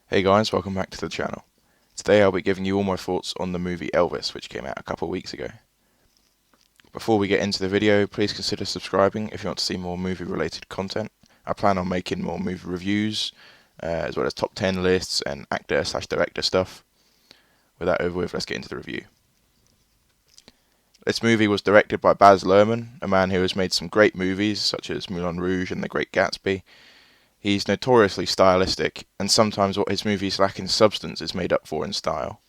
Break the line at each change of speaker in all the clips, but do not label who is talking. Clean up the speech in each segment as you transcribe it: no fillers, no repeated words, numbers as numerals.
Hey guys, welcome back to the channel. Today I'll be giving you all my thoughts on the movie Elvis, which came out a couple of weeks ago. Before we get into the video, please consider subscribing if you want to see more movie related content. I plan on making more movie reviews, as well as top 10 lists and actor/director stuff. With that over with, let's get into the review. This movie was directed by Baz Luhrmann, a man who has made some great movies such as Moulin Rouge and The Great Gatsby. He's notoriously stylistic, and sometimes what his movies lack in substance is made up for in style.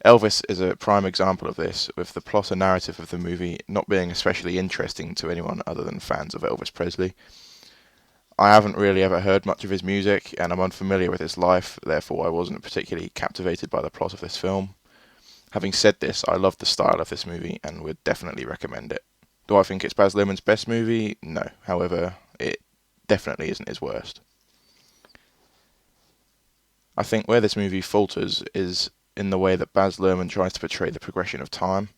Elvis is a prime example of this, with the plot and narrative of the movie not being especially interesting to anyone other than fans of Elvis Presley. I haven't really ever heard much of his music, and I'm unfamiliar with his life, therefore I wasn't particularly captivated by the plot of this film. Having said this, I love the style of this movie and would definitely recommend it. Do I think it's Baz Luhrmann's best movie? No. However, it definitely isn't his worst. I think where this movie falters is in the way that Baz Luhrmann tries to portray the progression of time.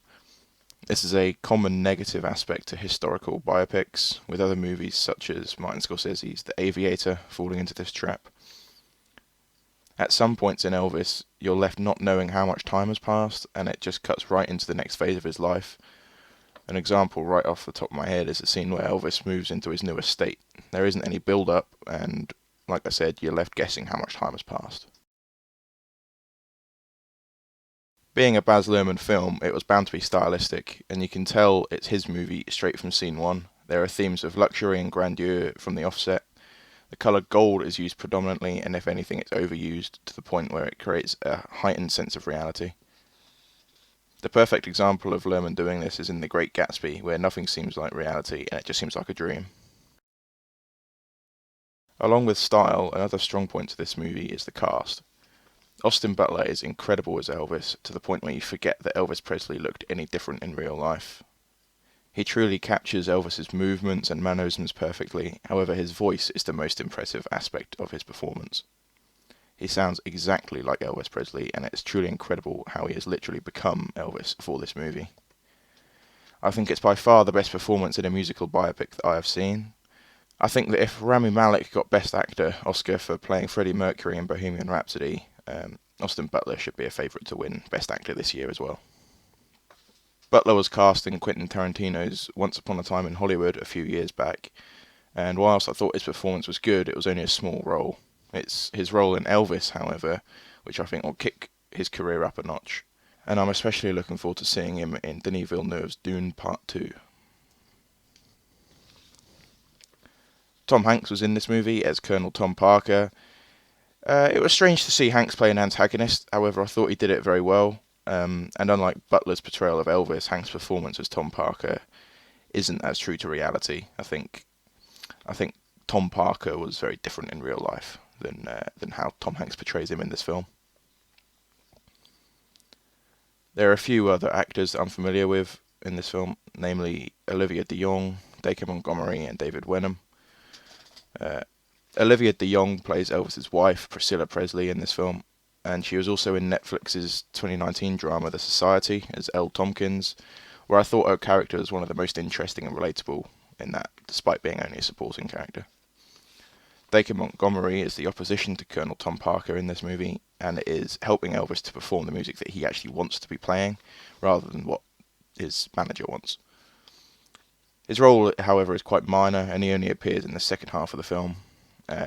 This is a common negative aspect to historical biopics, with other movies such as Martin Scorsese's The Aviator falling into this trap. At some points in Elvis, you're left not knowing how much time has passed, and it just cuts right into the next phase of his life. An example right off the top of my head is the scene where Elvis moves into his new estate. There isn't any build-up, and like I said, you're left guessing how much time has passed. Being a Baz Luhrmann film, it was bound to be stylistic, and you can tell it's his movie straight from scene one. There are themes of luxury and grandeur from the offset. The colour gold is used predominantly, and if anything, it's overused to the point where it creates a heightened sense of reality. The perfect example of Luhrmann doing this is in The Great Gatsby, where nothing seems like reality and it just seems like a dream. Along with style, another strong point to this movie is the cast. Austin Butler is incredible as Elvis, to the point where you forget that Elvis Presley looked any different in real life. He truly captures Elvis's movements and mannerisms perfectly, however his voice is the most impressive aspect of his performance. He sounds exactly like Elvis Presley, and it's truly incredible how he has literally become Elvis for this movie. I think it's by far the best performance in a musical biopic that I have seen. I think that if Rami Malek got Best Actor Oscar for playing Freddie Mercury in Bohemian Rhapsody, Austin Butler should be a favourite to win Best Actor this year as well. Butler was cast in Quentin Tarantino's Once Upon a Time in Hollywood a few years back, and whilst I thought his performance was good, it was only a small role. It's his role in Elvis, however, which I think will kick his career up a notch, and I'm especially looking forward to seeing him in Denis Villeneuve's Dune Part 2. Tom Hanks was in this movie as Colonel Tom Parker. It was strange to see Hanks play an antagonist, however I thought he did it very well, and unlike Butler's portrayal of Elvis, Hanks' performance as Tom Parker isn't as true to reality. I think Tom Parker was very different in real life than how Tom Hanks portrays him in this film. There are a few other actors that I'm familiar with in this film, namely Olivia de Jong, Dacre Montgomery, and David Wenham. Olivia de Jong plays Elvis's wife, Priscilla Presley, in this film, and she was also in Netflix's 2019 drama The Society as Elle Tompkins, where I thought her character was one of the most interesting and relatable in that, despite being only a supporting character. Dacre Montgomery is the opposition to Colonel Tom Parker in this movie, and is helping Elvis to perform the music that he actually wants to be playing, rather than what his manager wants. His role, however, is quite minor, and he only appears in the second half of the film.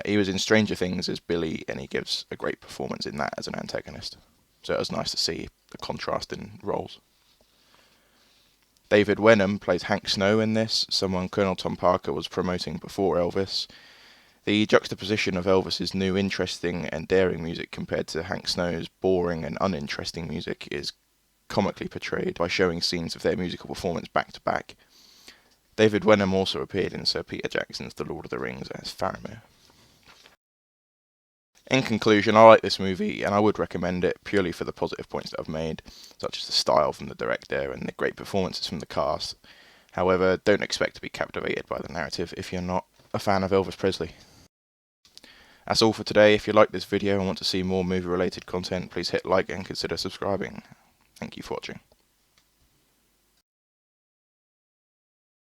He was in Stranger Things as Billy, and he gives a great performance in that as an antagonist. So it was nice to see the contrast in roles. David Wenham plays Hank Snow in this, someone Colonel Tom Parker was promoting before Elvis. The juxtaposition of Elvis's new interesting and daring music compared to Hank Snow's boring and uninteresting music is comically portrayed by showing scenes of their musical performance back to back. David Wenham also appeared in Sir Peter Jackson's The Lord of the Rings as Faramir. In conclusion, I like this movie, and I would recommend it purely for the positive points that I've made, such as the style from the director and the great performances from the cast. However, don't expect to be captivated by the narrative if you're not a fan of Elvis Presley. That's all for today. If you like this video and want to see more movie related content, please hit like and consider subscribing. Thank you for watching.